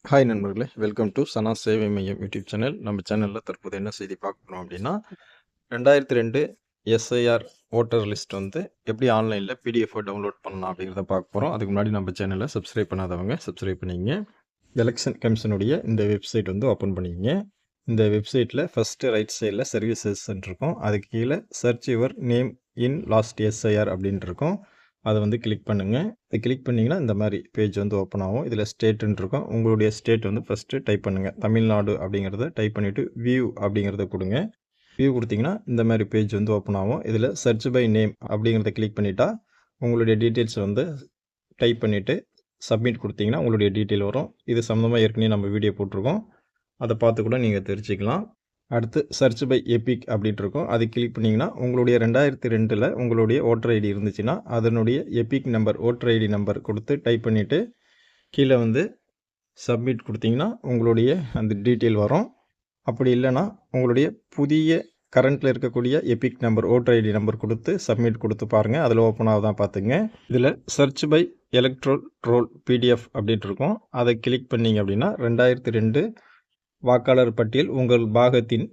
Hi நண்பர்களே, welcome to சனா சேவை மையம் யூடியூப் சேனல். நம்ம சேனலில் தற்போது என்ன செய்தி பார்க்க போகிறோம் அப்படின்னா 2002 எஸ்ஐஆர் ஓட்டர் லிஸ்ட் வந்து எப்படி ஆன்லைனில் பிடிஎஃப் டவுன்லோட் பண்ணலாம் அப்படிங்கிறத பார்க்க போகிறோம். அதுக்கு முன்னாடி நம்ம சேனலை சப்ஸ்கிரைப் பண்ணாதவங்க சப்ஸ்கிரைப் பண்ணிங்க. எலெக்ஷன் கமிஷனுடைய இந்த வெப்சைட் வந்து ஓப்பன் பண்ணிங்க. இந்த வெப்சைட்டில் ஃபஸ்ட்டு ரைட் சைடில் சர்வீசஸ் இருக்கும். அதுக்கு கீழே search your name in last SIR அப்படின்ட்டு இருக்கும். அதை வந்து கிளிக் பண்ணுங்கள். இதை கிளிக் பண்ணிங்கன்னா இந்த மாதிரி பேஜ் வந்து ஓப்பன் ஆகும். இதில் ஸ்டேட்டுன்னு இருக்கும். உங்களுடைய ஸ்டேட் வந்து ஃபஸ்ட்டு டைப் பண்ணுங்கள். தமிழ்நாடு அப்படிங்கிறத டைப் பண்ணிவிட்டு வியூ அப்படிங்கிறத கொடுங்க. வியூ கொடுத்தீங்கன்னா இந்த மாதிரி பேஜ் வந்து ஓப்பன் ஆகும். இதில் சர்ச் பை நேம் அப்படிங்கிறத கிளிக் பண்ணிட்டா உங்களுடைய டீட்டெயில்ஸ் வந்து டைப் பண்ணிவிட்டு சப்மிட் கொடுத்தீங்கன்னா உங்களுடைய டீட்டெயில் வரும். இது சம்மந்தமாக ஏற்கனவே நம்ம வீடியோ போட்டிருக்கோம். அதை பார்த்து கூட நீங்கள் தெரிஞ்சுக்கலாம். அடுத்து சர்ச் பை எபிக் அப்படின்ட்டு இருக்கும். அது கிளிக் பண்ணிங்கன்னா உங்களுடைய 2002 உங்களுடைய ஓட்டர் ஐடி இருந்துச்சுன்னா அதனுடைய EPIC number voter ID number கொடுத்து டைப் பண்ணிவிட்டு கீழே வந்து சப்மிட் கொடுத்தீங்கன்னா உங்களுடைய அந்த டீட்டெயில் வரும். அப்படி இல்லைன்னா உங்களுடைய புதிய கரண்ட்டில் இருக்கக்கூடிய EPIC number voter ID number கொடுத்து சப்மிட் கொடுத்து பாருங்கள். அதில் ஓப்பன் ஆகுதான் பார்த்துங்க. இதில் search by electoral roll PDF அப்படின்ட்டு இருக்கும். அதை கிளிக் பண்ணிங்க அப்படின்னா 2002 வாக்காளர் பட்டியல் உங்கள் பாகத்தின்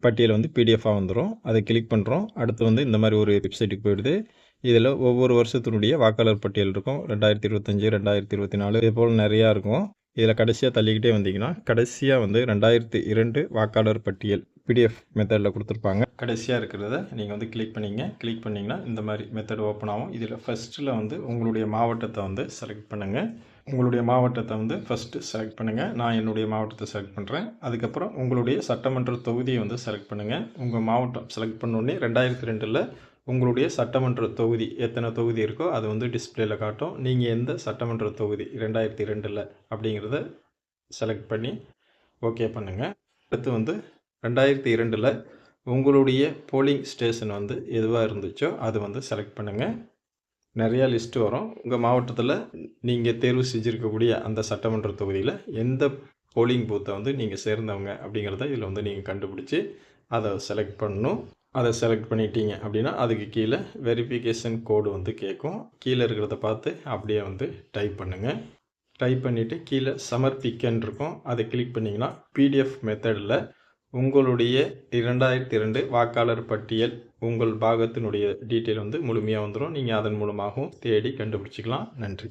பட்டியல் வந்து பிடிஎஃபாக வந்துடும். அதை கிளிக் பண்ணுறோம். அடுத்து வந்து இந்த மாதிரி ஒரு வெப்சைட்டுக்கு போயிடுது. இதில் ஒவ்வொரு வருஷத்தினுடைய வாக்காளர் பட்டியல் இருக்கும். 2025 2024 இதே போல் நிறையா இருக்கும். இதில் கடைசியாக தள்ளிக்கிட்டே வந்தீங்கன்னா கடைசியாக வந்து 2002 வாக்காளர் பட்டியல் பிடிஎஃப் மெத்தடில் கொடுத்துருப்பாங்க. கடைசியாக இருக்கிறத நீங்கள் வந்து கிளிக் பண்ணிங்க. கிளிக் பண்ணிங்கன்னா இந்த மாதிரி மெத்தட் ஓப்பன் ஆகும். இதில் ஃபஸ்ட்டில் வந்து உங்களுடைய மாவட்டத்தை வந்து செலக்ட் பண்ணுங்கள். உங்களுடைய மாவட்டத்தை வந்து ஃபஸ்ட்டு செலக்ட் பண்ணுங்கள். நான் என்னுடைய மாவட்டத்தை செலக்ட் பண்ணுறேன். அதுக்கப்புறம் உங்களுடைய சட்டமன்ற தொகுதியை வந்து செலக்ட் பண்ணுங்கள். உங்கள் மாவட்டம் செலக்ட் பண்ணோடனே 2002 உங்களுடைய சட்டமன்ற தொகுதி எத்தனை தொகுதி இருக்கோ அது வந்து டிஸ்பிளேயில் காட்டும். நீங்கள் எந்த சட்டமன்ற தொகுதி 2002 அப்படிங்கிறத செலக்ட் பண்ணி ஓகே பண்ணுங்கள். அடுத்து வந்து 2002 உங்களுடைய போலிங் ஸ்டேஷன் வந்து எதுவாக இருந்துச்சோ அது வந்து செலக்ட் பண்ணுங்கள். நிறையா லிஸ்ட்டு வரும். உங்கள் மாவட்டத்தில் நீங்கள் தேர்வு செஞ்சுருக்கக்கூடிய அந்த சட்டமன்ற தொகுதியில் எந்த போலிங் பூத்தை வந்து நீங்கள் சேர்ந்தவங்க அப்படிங்கிறத இதில் வந்து நீங்கள் கண்டுபிடிச்சி அதை செலக்ட் பண்ணணும். அதை செலக்ட் பண்ணிட்டீங்க அப்படின்னா அதுக்கு கீழே வெரிஃபிகேஷன் கோடு வந்து கேட்கும். கீழே இருக்கிறத பார்த்து அப்படியே வந்து டைப் பண்ணுங்கள். டைப் பண்ணிவிட்டு கீழே சமர்ப்பிக்கன்னு இருக்கும். அதை கிளிக் பண்ணிங்கன்னா பிடிஎஃப் மெத்தடில் உங்களுடைய 2002 வாக்காளர் பட்டியல் உங்கள் பாகத்தினுடைய டீட்டெயில் வந்து முழுமையாக வந்துடும். நீங்கள் அதன் மூலமாகவும் தேடி கண்டுபிடிச்சிக்கலாம். நன்றி.